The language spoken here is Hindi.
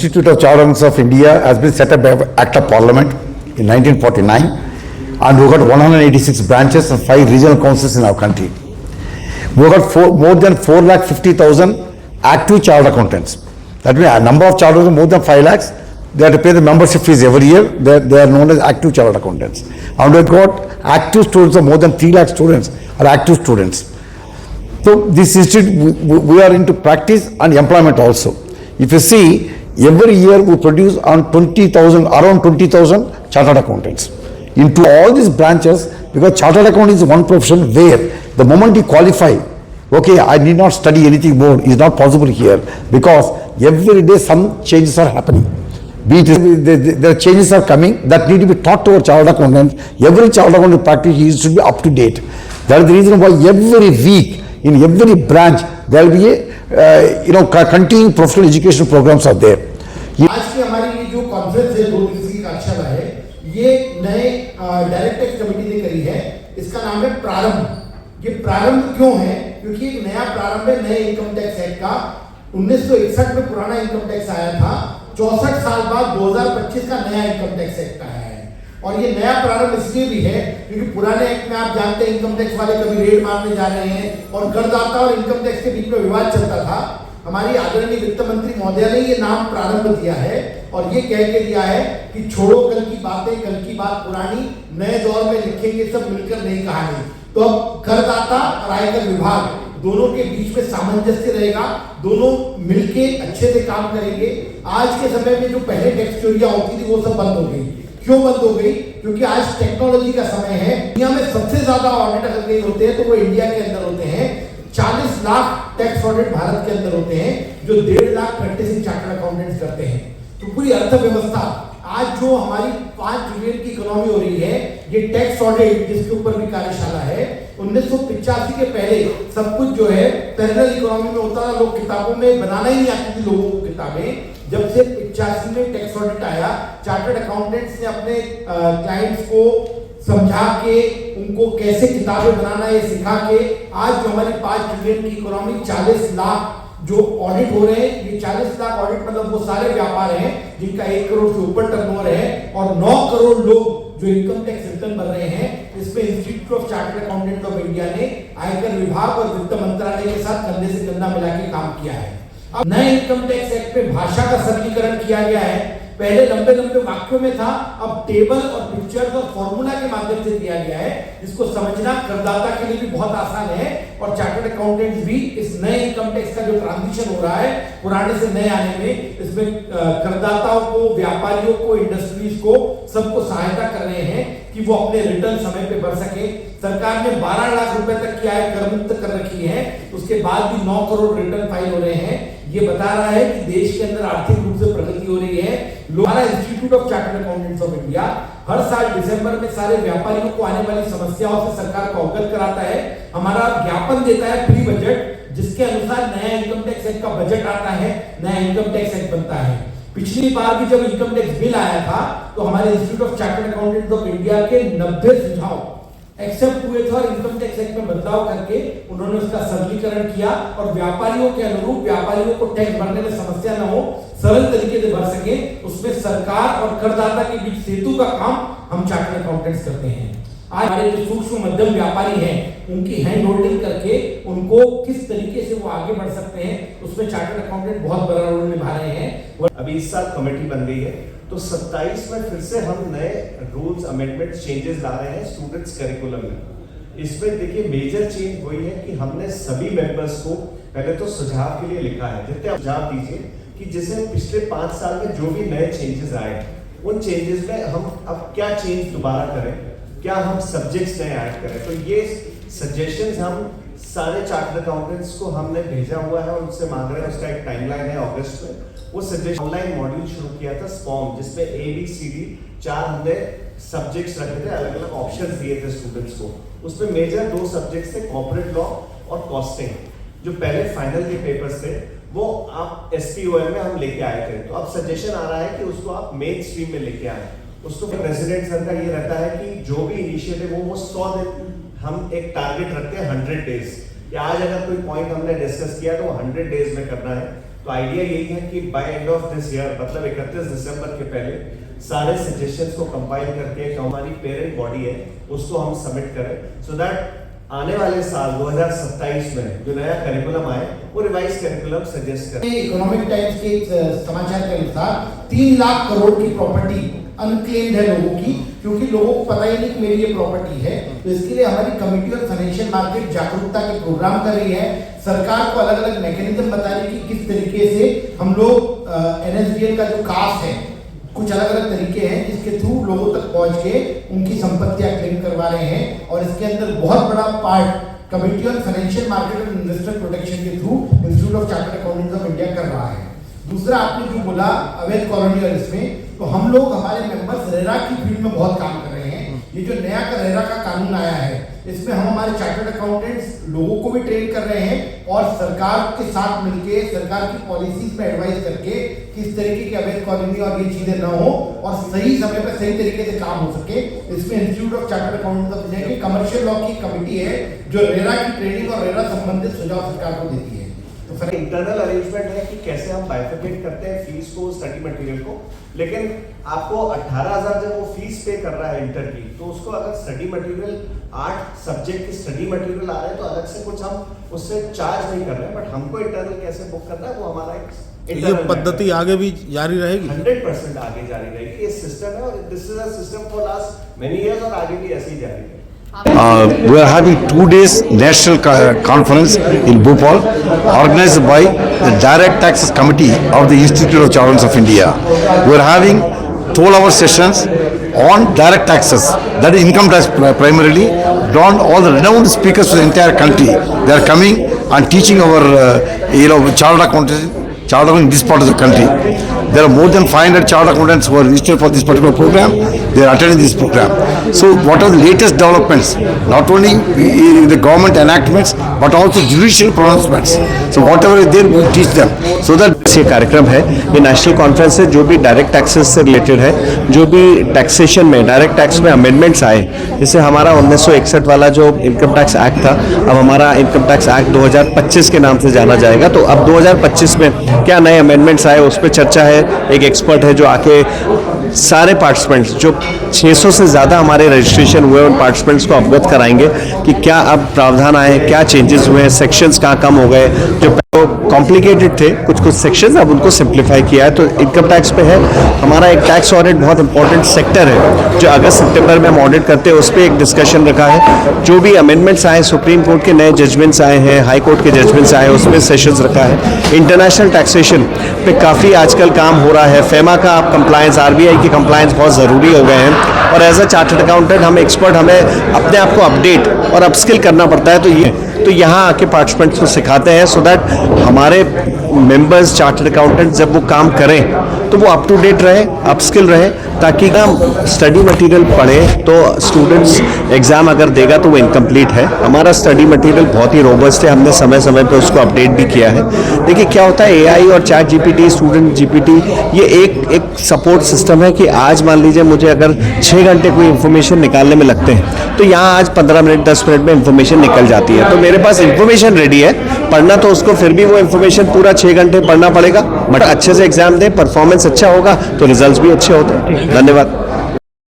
Institute of Chartered Accountants of India has been set up by Act of Parliament in 1949, and we've got 186 branches and 5 regional councils in our country. We've got more than 450,000 active chartered accountants. That means a number of chartered more than 5 lakhs. They have to pay the membership fees every year. They are known as active chartered accountants. And we've got active students of more than 3 lakh students are active students. So this institute, we are into practice and employment also. If you see, every year we produce around 20,000 chartered accountants into all these branches, because chartered accountant is one profession where the moment you qualify, okay, I need not study anything more, is not possible here, because every day some changes are happening. The changes are coming that need to be taught to our chartered accountants. Every chartered accountant practice should be up to date. That is the reason why every week in every branch there will be a continuing professional education programs are there. आज की हमारी ये जो कॉन्फ्रेंस है 2 दिवसीय कार्यशाला है, ये नए डायरेक्ट टैक्स कमेटी ने करी है। इसका नाम है प्रारंभ। ये प्रारंभ क्यों है? क्योंकि एक नया प्रारंभ है नए इनकम टैक्स एक्ट का। 1961 में पुराना इनकम टैक्स आया था, 64 साल बाद 2025 का नया इनकम टैक्स एक्ट आया है। और ये नया प्रारंभ इसलिए भी है क्योंकि पुराने एक्ट में आप जानते हैं इनकम टैक्स वाले कभी रेड मारने जा रहे हैं और करदाता और इनकम टैक्स के बीच में विवाद चलता था। हमारी आदरणीय वित्त मंत्री महोदया ने ये नाम प्रारंभ दिया है और ये कह के दिया है कि छोड़ो कल की बातें, कल की बात पुरानी, नए दौर में लिखेंगे सब मिलकर नई कहानी। तो अब करदाता और आयकर विभाग दोनों के बीच में सामंजस्य रहेगा, दोनों मिलके अच्छे से काम करेंगे। आज के समय में जो पहले टैक्स चोरियां होती थी वो सब बंद हो गई। क्यों बंद हो गई? क्योंकि आज टेक्नोलॉजी का समय है। दुनिया में सबसे ज्यादा ऑडिट अगर कहीं होते हैं तो वो इंडिया के अंदर होते हैं। 40 लाख टैक्स ऑडिट भारत के अंदर होते हैं, जो 1.5 लाख प्रैक्टिसिंग चार्टर्ड अकाउंटेंट्स करते हैं। तो पूरी अर्थव्यवस्था आज जो हमारी 5 ट्रिलियन की इकोनॉमी हो रही है, ये टैक्स ऑडिट जिसके ऊपर भी कार्यशाला है। 1985 के पहले सब कुछ जो है पैरेलल इकोनॉमी में होता था, लोग किताबों में बनाना ही नहीं आती थी लोगों को किताबें। जब से 85 में टैक्स ऑडिट आया, चार्टर्ड अकाउंटेंट्स ने अपने क्लाइंट्स को समझा के उनको कैसे किताबें बनाना है सिखा के आज जो हमारी 5 ट्रिलियन की इकोनॉमी 40 लाख जो ऑडिट हो रहे हैं, ये 40 लाख ऑडिट मतलब वो सारे व्यापार हैं जिनका 1 करोड़ से ऊपर टर्नओवर है और 9 करोड़ लोग जो इनकम टैक्स रिटर्न भर रहे हैं। इसमें institute of chartered accountant of India ने आयकर विभाग और वित्त मंत्रालय के साथ कंधे से कंधा मिला के काम किया है। अब नए इनकम टैक्स एक्ट में भाषा का सरलीकरण किया गया है। पहले लंबे लंबे वाक्यों में था, अब टेबल और पिक्चर्स और फॉर्मूला के माध्यम से दिया गया है। इसको समझना करदाता के लिए भी बहुत आसान है और चार्टर्ड अकाउंटेंट्स भी इस नए इनकम टैक्स का जो ट्रांजिशन हो रहा है पुराने से नए आने में, इसमें करदाताओं को, व्यापारियों को, इंडस्ट्रीज को सबको सहायता कर रहे हैं कि वो अपने रिटर्न समय पे भर सके। सरकार ने 12 लाख रुपए तक की आय कर मुक्त कर रखी है, उसके बाद भी 9 करोड़ रिटर्न फाइल हो रहे हैं। ये बता रहा है कि देश के अंदर आर्थिक रूप से प्रगति हो रही है। हमारा institute of chartered accountants of India हर साल दिसंबर में सारे व्यापारियों को आने वाली समस्याओं से सरकार को अवगत कराता है। हमारा ज्ञापन देता है प्री बजट, जिसके अनुसार नया इनकम टैक्स एक्ट का बजट आता है, नया इनकम टैक्स एक्ट बनता है। पिछली बार भी जब इनकम टैक्स बिल आया था तो हमारे institute of chartered accountants of India के 90 सुझाव एक्सेप्ट हुए थे और इनकम टैक्स एक्ट में बदलाव करके उन्होंने उसका सरलीकरण किया और व्यापारियों के अनुरूप व्यापारियों को टैक्स भरने में समस्या न हो, सरल तरीके से भर सके, उसमें सरकार और करदाता के बीच सेतु का काम हम चार्टर्ड अकाउंटेंट्स करते हैं। आज हमारे जो सूक्ष्म मध्यम व्यापारी हैं उनकी हैंड होल्डिंग करके उनको किस तरीके से वो आगे बढ़ सकते हैं, उसमें चार्टर्ड अकाउंटेंट बहुत बड़ा रोल निभा रहे हैं। अभी इस साल कमेटी बन गई है तो 27 में फिर से हम नए रूल्स अमेंडमेंट चेंजेस ला रहे हैं स्टूडेंट्स करिकुलम में। इसमें देखिए मेजर चेंज वही है कि हमने सभी मेंबर्स को पहले तो सुझाव के लिए लिखा है, जितने आप सुझाव दीजिए कि जैसे पिछले 5 साल में जो भी नए चेंजेस आए उन चेंजेस में हम अब क्या चेंज दोबारा करें, क्या हम सब्जेक्ट्स नए ऐड करें। तो ये सजेशंस हम सारे चार्टर्ड अकाउंटेंट्स को हमने भेजा हुआ है और उनसे मांग रहे हैं। उसका एक टाइमलाइन है अगस्त में। वो सजेशन ऑनलाइन मॉड्यूल शुरू किया था स्पॉम, जिसमें ABCD 4 हमने सब्जेक्ट्स रखे थे, अलग अलग ऑप्शंस दिए थे स्टूडेंट्स को। उसमें मेजर 2 सब्जेक्ट्स थे, कॉर्पोरेट लॉ और कॉस्टिंग। जो पहले फाइनल के पेपर्स थे वो आप SPOM में हम लेके आए थे। तो अब सजेशन आ रहा है कि उसको आप मेन स्ट्रीम में लेके आए। उसको प्रेसिडेंट सर का ये रहता है कि जो भी इनिशिएटिव वो 100 दिन हम एक टारगेट रखते हैं 100 डेज, कि आज अगर कोई पॉइंट हमने डिस्कस किया तो 100 डेज में करना है। तो आइडिया यही है कि by end of this year मतलब 31 दिसंबर के पहले सारे सजेशंस को कंपाइल करके हमारी पेरेंट बॉडी है उसको हम सबमिट करें, सो दैट आने वाले साल 2027 में जो नया करिकुलम आए वो रिवाइज करिकुलम सजेस्ट करें। इकोनॉमिक टाइम्स के एक समाचार के अनुसार 3 लाख करोड़ की प्रॉपर्टी अनक्लेम्ड है लोगों की, क्योंकि लोगों को पता ही नहीं कि मेरी ये प्रॉपर्टी है। तो इसके लिए हमारी कमेटी ऑन फाइनेंशियल मार्केट जागरूकता के प्रोग्राम कर रही है, सरकार को अलग अलग मैकेनिज्म बता रही है कि किस तरीके से हम लोग NSDL का जो कास्ट है, कुछ अलग अलग तरीके हैं जिसके थ्रू लोगों तक पहुंच के उनकी संपत्तियां क्लेम करवा रहे हैं। और इसके अंदर बहुत बड़ा part committee on financial market and investor protection के through institute of chartered accountants of India कर रहा है। दूसरा, आपने जो बोला अवैध कॉलोनी और इसमें, तो हम लोग हमारे मेंबर्स रेरा की फील्ड में बहुत काम कर रहे हैं। ये जो नया रेरा का कानून आया है इसमें हम हमारे चार्टर्ड अकाउंटेंट्स लोगों को भी ट्रेन कर रहे हैं और सरकार के साथ मिलके सरकार की पॉलिसीज में एडवाइस करके किस तरीके की अवैध कॉलोनी और ये चीजें न हो और सही समय पर सही तरीके से काम हो सके। इसमें institute of chartered accountants of India की कमर्शियल लॉ की कमेटी है जो रेरा की ट्रेनिंग और रेरा संबंधित सुझाव सरकार को देती है। तो इंटरनल अरेंजमेंट है कि कैसे हम बाइफरकेट करते हैं फीस को, स्टडी मटेरियल को, लेकिन आपको 18,000 जब वो फीस पे कर रहा है इंटर की, तो उसको अगर स्टडी मटेरियल 8 सब्जेक्ट की स्टडी मटेरियल आ रहे हैं तो अलग से कुछ हम उससे चार्ज नहीं कर रहे हैं, बट हमको इंटरनल कैसे बुक करना है वो हमारा ये पद्धति आगे भी जारी रहेगी, 100% आगे जारी रहेगी। ये सिस्टम है और this is a system for last many years और आगे भी ऐसे ही जारी रहेगा। We are having 2 days national conference in Bhopal, organized by the Direct Taxes Committee of the Institute of Accountants of India. We are having 12-hour sessions on direct taxes, that is income tax primarily. Drawn all the renowned speakers for the entire country. They are coming and teaching our, chartered accountants in this part of the country. There are more than 500 chartered accountants who are registered for this particular program. They are attending this program. So what are the latest developments, not only in the government enactments, but also judicial pronouncements. So whatever is there, we teach them. So that ये कार्यक्रम है, ये नेशनल कॉन्फ्रेंस है जो भी डायरेक्ट टैक्सेस से रिलेटेड है, जो भी टैक्सेशन में डायरेक्ट टैक्स में अमेंडमेंट्स आए, जैसे हमारा 1961 वाला जो इनकम टैक्स एक्ट था, अब हमारा इनकम टैक्स एक्ट 2025 के नाम से जाना जाएगा। तो अब 2025 में क्या नए अमेंडमेंट्स आए उस पर चर्चा है। एक एक्सपर्ट है जो आके सारे पार्टिसिपेंट्स, जो 600 से ज़्यादा हमारे रजिस्ट्रेशन हुए उन पार्टिसिपेंट्स को अवगत कराएंगे कि क्या अब प्रावधान आए, क्या चेंजेस हुए, सेक्शंस कहाँ कम हो गए, जो कॉम्प्लिकेटेड थे कुछ सेक्शंस अब उनको सिंप्लीफाई किया है। तो इनकम टैक्स पे है हमारा एक टैक्स ऑडिट बहुत इंपॉर्टेंट सेक्टर है जो अगस्त सितंबर में हम ऑडिट करते हैं, उस पर एक डिस्कशन रखा है। जो भी अमेंडमेंट्स आए, सुप्रीम कोर्ट के नए जजमेंट्स आए हैं, हाई कोर्ट के जजमेंट्स आए, उसमें सेशंस रखा है। इंटरनेशनल टैक्सेशन पे काफ़ी आजकल काम हो रहा है। फेमा का आप कंप्लायंस, RBI की कंप्लायंस बहुत ज़रूरी हो गए हैं और एज अ चार्टर्ड अकाउंटेंट हम एक्सपर्ट, हमें अपने आप को अपडेट और अपस्किल करना पड़ता है। तो यहाँ आके पार्टिसिपेंट्स को सिखाते हैं सो दैट हमारे मेंबर्स चार्टर्ड अकाउंटेंट जब वो काम करें तो वो अप टू डेट रहे, अपस्किल रहे, ताकि हम स्टडी मटेरियल पढ़े तो स्टूडेंट्स एग्जाम अगर देगा तो वो इनकम्प्लीट है। हमारा स्टडी मटेरियल बहुत ही रोबस्ट है, हमने समय समय पर उसको अपडेट भी किया है। देखिए क्या होता है, AI और चैट GPT, स्टूडेंट GPT, ये एक सपोर्ट सिस्टम है कि आज मान लीजिए मुझे अगर 6 घंटे कोई इन्फॉर्मेशन निकालने में लगते हैं तो यहाँ आज 15 मिनट 10 मिनट में इन्फॉर्मेशन निकल जाती है। तो मेरे पास इन्फॉर्मेशन रेडी है, पढ़ना तो उसको फिर भी वो इन्फॉर्मेशन पूरा 6 घंटे पढ़ना पड़ेगा, बट अच्छे से एग्जाम दें, परफॉर्मेंस अच्छा होगा तो रिजल्ट्स भी अच्छे होते हैं। धन्यवाद।